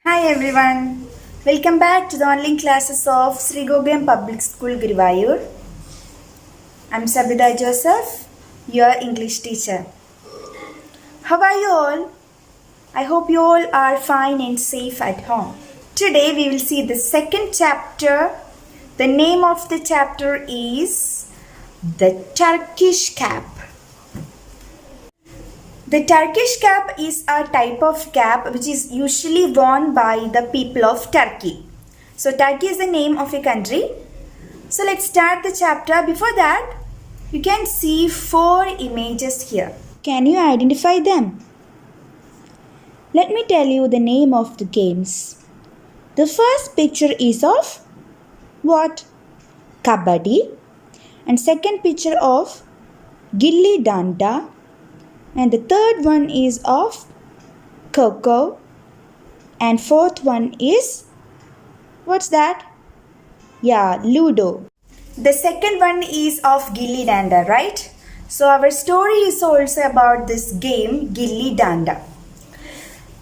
Hi everyone, welcome back to the online classes of Sri Gokulam Public School Guruvayur. I'm Sabida Joseph, your English teacher. How are you all? I hope you all are fine and safe at home. Today we will see the second chapter. The name of the chapter is The Turkish Cap. The Turkish cap is a type of cap which is usually worn by the people of Turkey. So Turkey is the name of a country. So let's start the chapter. Before that, you can see 4 images here. Can you identify them? Let me tell you the name of the games. The first picture is of what? Kabaddi. And second picture of gilli-danda. And the third one is of Coco. And fourth one is, what's that? Yeah, Ludo. The second one is of gilli-danda, right? So our story is also about this game, gilli-danda.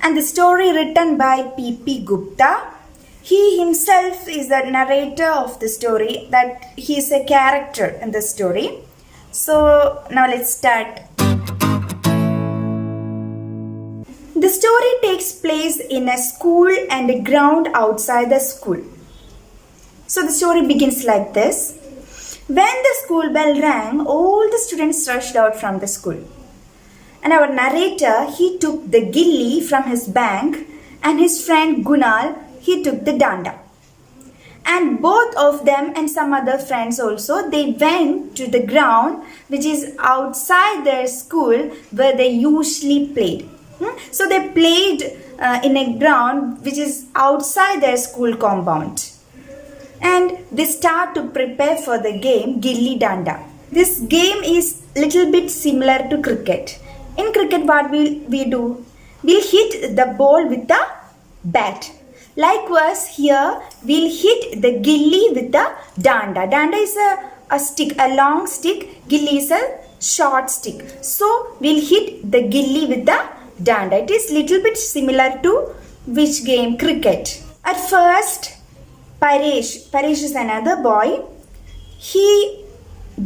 And the story written by P.P. Gupta. He himself is the narrator of the story, that he is a character in the story. So now let's start. The story takes place in a school and a ground outside the school. So the story begins like this. When the school bell rang, all the students rushed out from the school. And our narrator, he took the gilli from his bag, and his friend Gunal, he took the danda. And both of them and some other friends also, they went to the ground which is outside their school where they usually played. So they played in a ground which is outside their school compound. And they start to prepare for the game gilli-danda. This game is little bit similar to cricket. In cricket, what we do? We'll hit the ball with a bat. Likewise, here we'll hit the gilli with the danda. Danda is a stick, a long stick. Gilli is a short stick. So we'll hit the gilli with the danda. It is little bit similar to which game? Cricket. At first, Paresh is another boy. He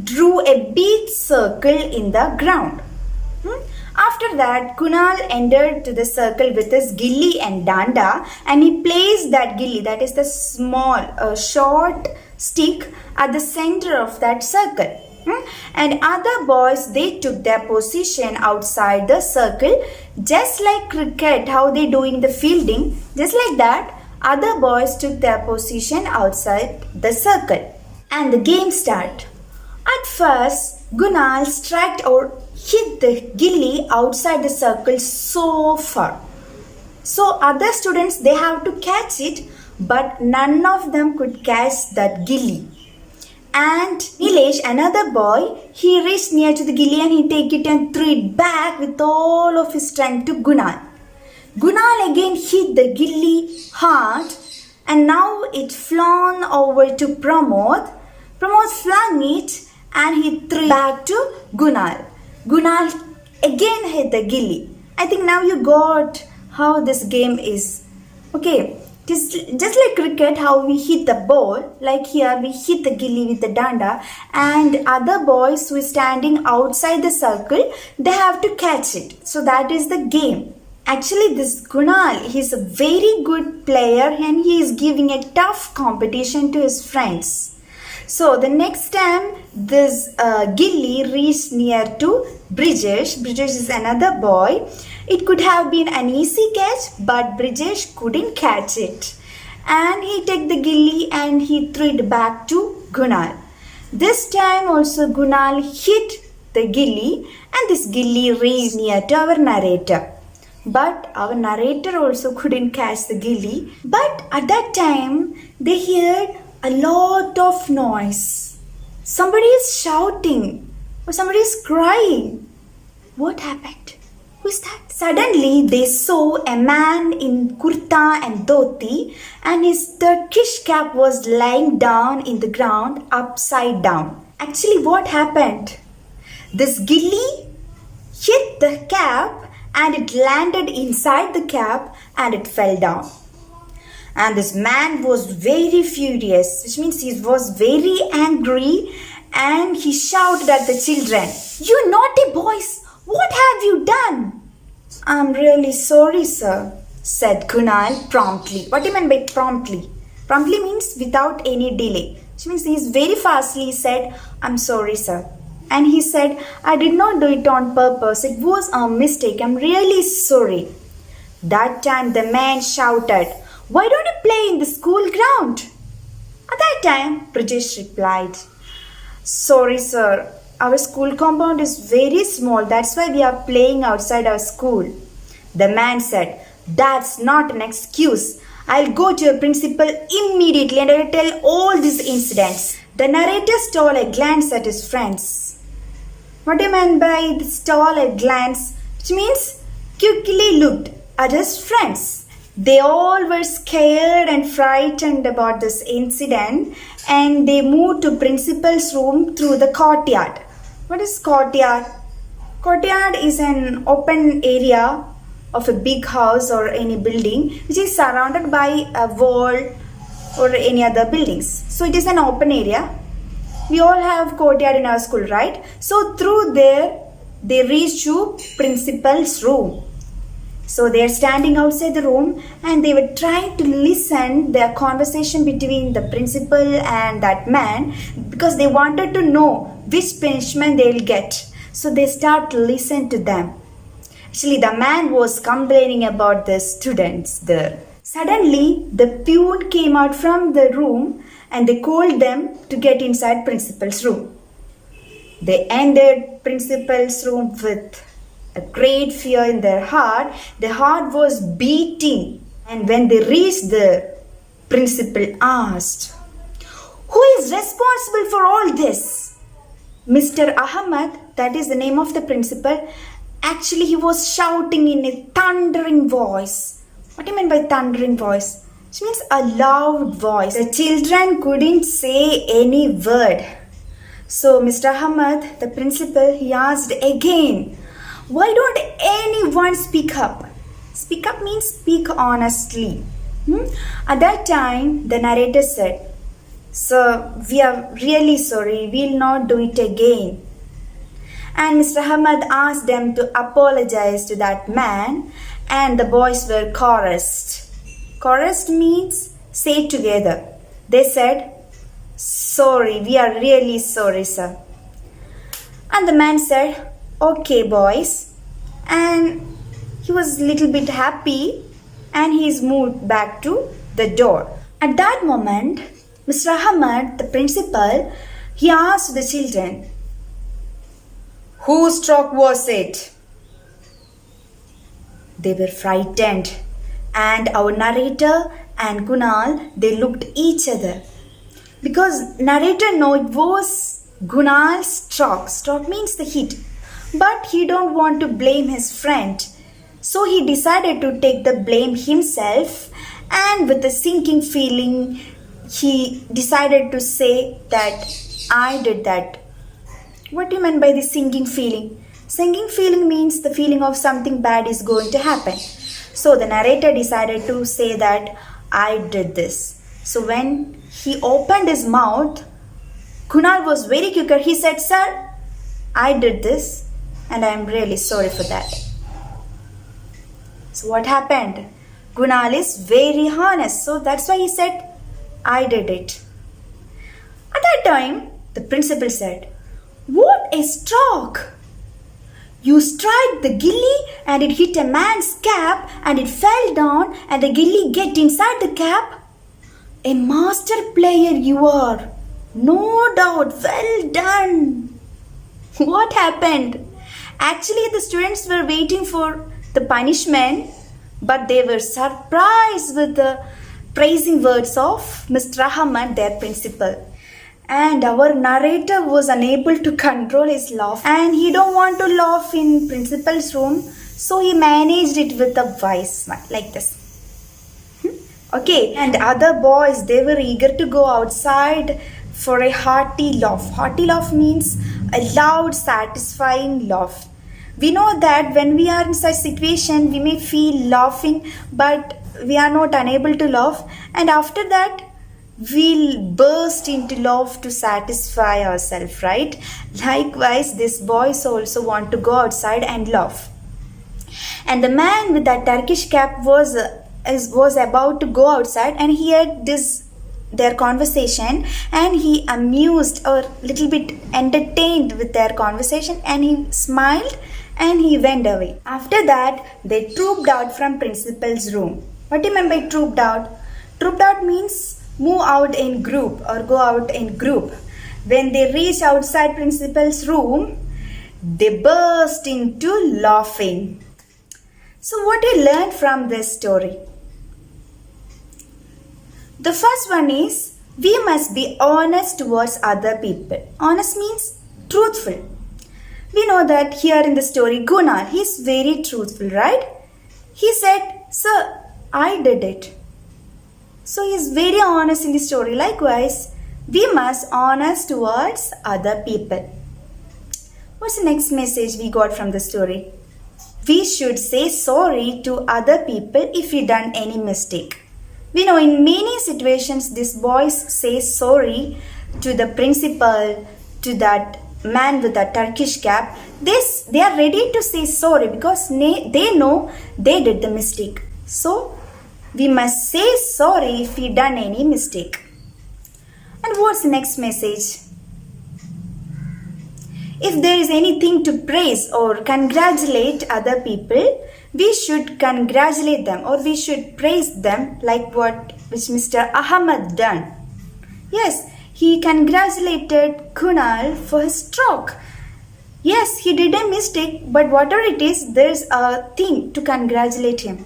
drew a big circle in the ground. After that, Kunal entered to the circle with his gilli and danda, and he placed that gilli, that is the small, short stick, at the center of that circle. And other boys, they took their position outside the circle, just like cricket, how they do in the fielding. Just like that, other boys took their position outside the circle. And the game started. At first, Gunal struck or hit the gilli outside the circle so far. So other students, they have to catch it, but none of them could catch that gilli. And Nilesh, another boy, he reached near to the gilli and he take it and threw it back with all of his strength to Gunal. Gunal again hit the gilli hard, and now it flown over to Pramod. Pramod flung it and he threw it back to Gunal. Gunal again hit the gilli. I think now you got how this game is. Okay. It is just like cricket, how we hit the ball. Like here, we hit the gilli with the danda, and other boys who is standing outside the circle, they have to catch it. So that is the game. Actually, this Kunal, he is a very good player, and he is giving a tough competition to his friends. So the next time this gilli reached near to Brijesh. Brijesh is another boy. It could have been an easy catch, but Brijesh couldn't catch it. And he took the gilli and he threw it back to Gunal. This time also Gunal hit the gilli, and this gilli reached near to our narrator. But our narrator also couldn't catch the gilli. But at that time, they heard a lot of noise. Somebody is shouting or somebody is crying. What happened? Who's that? Suddenly they saw a man in kurta and dhoti, and his Turkish cap was lying down in the ground upside down. Actually, what happened? This gilli hit the cap and it landed inside the cap and it fell down. And this man was very furious, which means he was very angry, and he shouted at the children, "You naughty boys, what have you done?" "I'm really sorry, sir," said Kunal promptly. What do you mean by promptly? Promptly means without any delay. Which means he is very fastly said, "I'm sorry, sir." And he said, "I did not do it on purpose. It was a mistake. I'm really sorry." That time the man shouted, "Why don't you play in the school ground?" At that time, Brajesh replied, "Sorry, sir. Our school compound is very small. That's why we are playing outside our school." The man said, "That's not an excuse. I'll go to your principal immediately and I will tell all these incidents." The narrator stole a glance at his friends. What do you mean by stole a glance? Which means quickly looked at his friends. They all were scared and frightened about this incident, and they moved to principal's room through the courtyard. What is courtyard? Courtyard is an open area of a big house or any building which is surrounded by a wall or any other buildings. So it is an open area. We all have courtyard in our school, right? So through there they reached to principal's room. So they are standing outside the room and they were trying to listen their conversation between the principal and that man, because they wanted to know which punishment they will get. So they start to listen to them. Actually, the man was complaining about the students there. Suddenly, the peon came out from the room and they called them to get inside principal's room. They entered principal's room with a great fear in their heart. Their heart was beating. And when they reached there, principal asked, "Who is responsible for all this?" Mr. Ahmad, that is the name of the principal, actually he was shouting in a thundering voice. What do you mean by thundering voice? Which means a loud voice. The children couldn't say any word. So Mr. Ahmad, the principal, he asked again, "Why don't anyone speak up?" Speak up means speak honestly. At that time, the narrator said, "Sir, we are really sorry. We'll not do it again." And Mr. Ahmad asked them to apologize to that man, and the boys were chorused. Chorused means say together. They said, "Sorry, we are really sorry, sir." And the man said, "Okay, boys." And he was a little bit happy and he's moved back to the door. At that moment, Mr. Ahmad, the principal, he asked the children, "Whose stroke was it?" They were frightened, and our narrator and Kunal, they looked each other, because narrator know it was Kunal's stroke. Stroke means the hit, but he don't want to blame his friend, so he decided to take the blame himself, and with a sinking feeling he decided to say that I did that. What do you mean by the sinking feeling? Sinking feeling means the feeling of something bad is going to happen. So the narrator decided to say that I did this. So when he opened his mouth, Kunal was very quicker. He said, "Sir, I did this and I am really sorry for that." So what happened? Kunal is very honest. So that's why he said, "I did it." At that time, the principal said, "What a stroke! You struck the gilli and it hit a man's cap and it fell down and the gilli get inside the cap. A master player you are. No doubt. Well done." What happened? Actually, the students were waiting for the punishment, but they were surprised with the praising words of Mr. Ahmad, their principal. And our narrator was unable to control his laugh, and he don't want to laugh in principal's room, so he managed it with a wise smile like this. Okay, and other boys, they were eager to go outside for a hearty laugh. Hearty laugh means a loud, satisfying laugh. We know that when we are in such situation, we may feel laughing, but we are not unable to laugh, and after that we'll burst into laugh to satisfy ourselves, right? Likewise, these boys also want to go outside and laugh. And the man with that Turkish cap was about to go outside, and he had their conversation, and he amused or little bit entertained with their conversation, and he smiled and he went away. After that, they trooped out from principal's room. What do you mean by trooped out? Trooped out means move out in group or go out in group. When they reached outside principal's room, they burst into laughing. So what do you learn from this story? The first one is, we must be honest towards other people. Honest means truthful. We know that here in the story, Gunnar, he is very truthful, right? He said, "Sir, I did it." So he is very honest in the story. Likewise, we must honest towards other people. What's the next message we got from the story? We should say sorry to other people if we done any mistake. We know in many situations these boys say sorry to the principal, to that man with the Turkish cap. They are ready to say sorry because they know they did the mistake. So we must say sorry if we done any mistake. And what's the next message? If there is anything to praise or congratulate other people, we should congratulate them or we should praise them, like which Mr. Ahmad done. Yes, he congratulated Kunal for his stroke. Yes, he did a mistake, but whatever it is, there is a thing to congratulate him.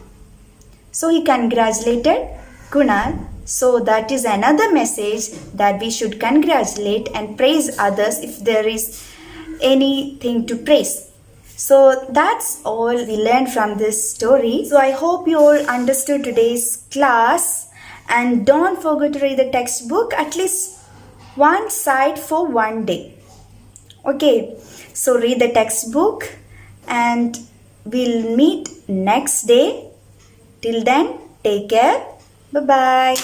So he congratulated Kunal. So that is another message, that we should congratulate and praise others if there is anything to praise. So that's all we learned from this story. So I hope you all understood today's class, and don't forget to read the textbook at least one side for one day. Okay, so read the textbook and we'll meet next day. Till then, take care. Bye-bye.